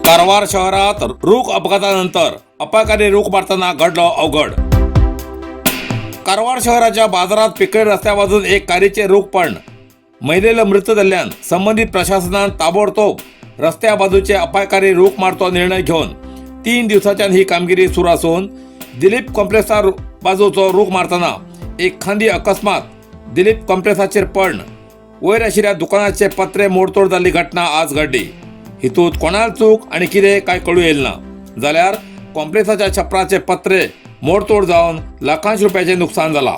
कारवार शहरात रूख अपघातानंतर अपायकारी रूख मारताना घडलं अवघड. कारवार शहराच्या बाजारात पिकळे रस्त्याबाजून एक कारचे रूख पण महिलेला मृत्यू झाल्यानं संबंधित प्रशासनानं ताबडतोब रस्त्या बाजूचे अपायकारी रूख मारतो निर्णय घेऊन 3 दिवसाच्या ही कामगिरी सुरू असून दिलीप कॉम्प्लेक्सचा बाजूचो रूख मारताना एक खांदी अकस्मात दिलीप कॉम्प्लेक्साचेर पण वयर आशिल्ल्या दुकानाचे पत्रे मोडतोड जाल्ली घटना आज घडली. हितूत कोणाल चूक आणि कितें काय कळू येईल ना. जाल्यार कॉम्प्लेक्साच्या छपराचे पत्रे मोडतोड जावन लाखांश रुपयाचे नुकसान जाला.